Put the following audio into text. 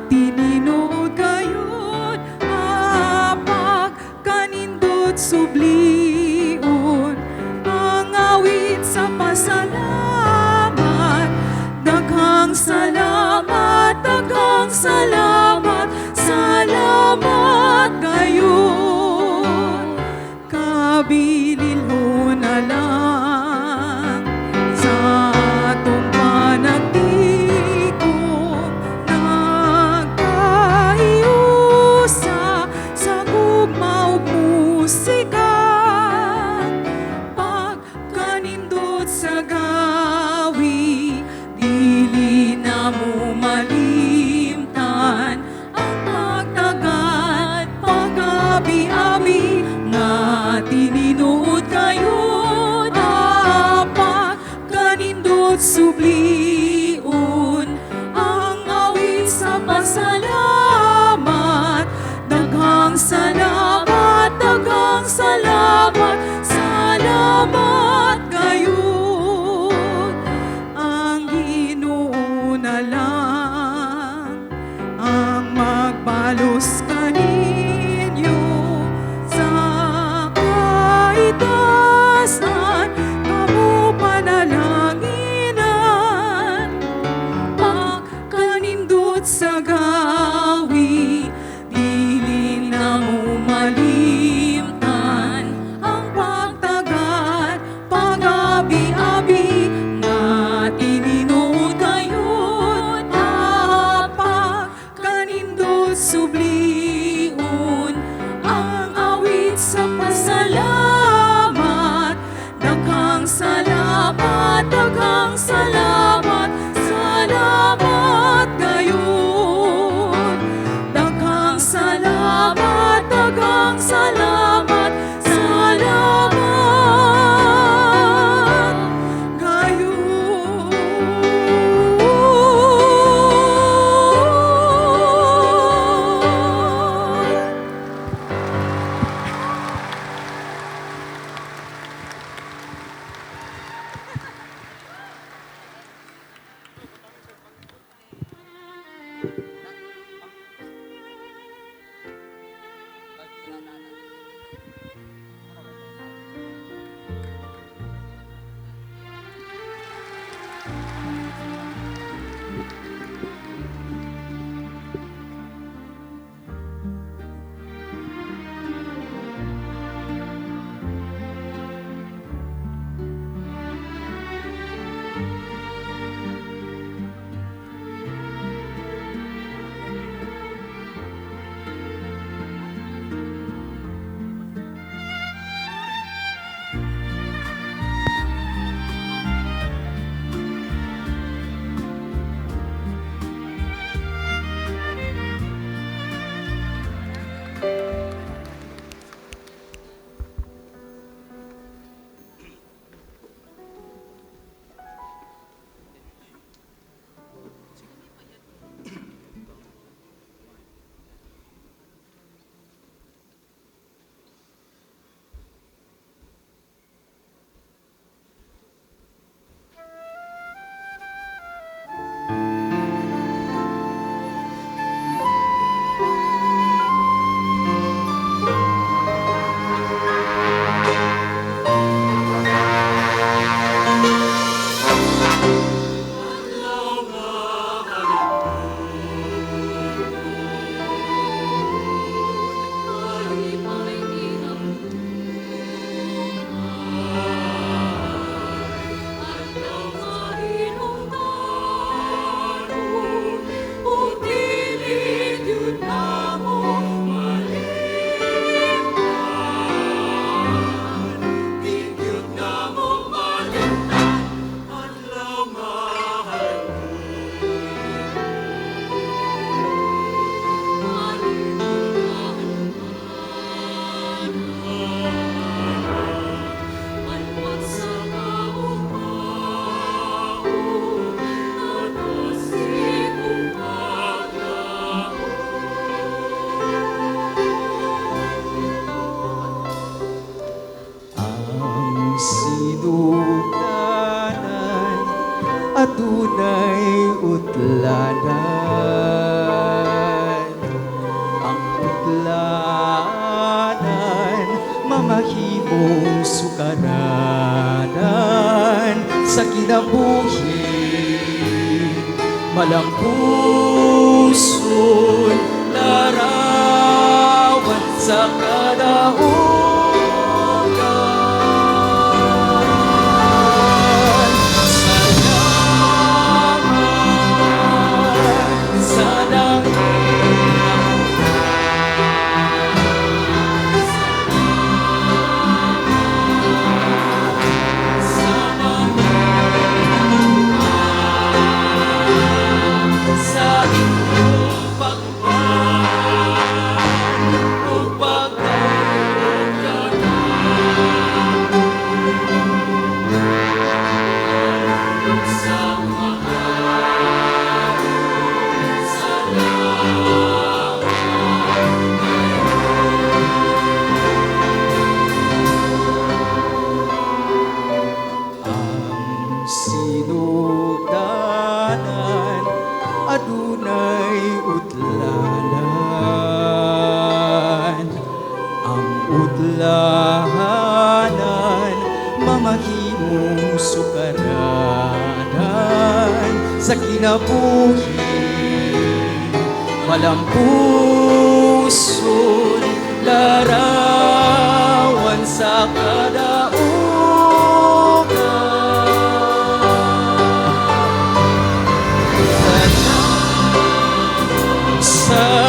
tinuod kayon, apag kanindot subliun, ang awit sa pasalamat. Daghang salamat, daghang salamat, salamat kayon. Kabilin na lang sa atong panagtikong, nagkaiusa sa gugma ug musika, pagkanindot sa gawi, dili na mo malimtan ang pagtagad, pag-abi-abi nga tininuod kayon, apag kanindot subliun, ang awit sa pasalamat. Daghang salamat, daghang salamat, salamat kayon. Ang Ginoo na lang ang magbalos kaninyo sa kaitasan, kamo panalanginan, pagkanindot sa gawi, dili na mo malimtan ang pagtagad, pag-abi-abi nga tininuod kayon, apag kanindot subliun, ang awit sa pasalamat. Daghang salamat, daghang salamat, salamat kayon. Daghang salamat, daghang salamat, salamat kayon. adunay utlanan. malampuson, larawan sa kadaugan. Salamat sa dakilang sa inyong pagpapalad o pagkaroon sa maayos salamat. Ang sinugdanan adunay utlanan, ang utlahanan mamahimong sukaranan sa kinabuhi. Malampuson, larawan sa kadaugan. Sa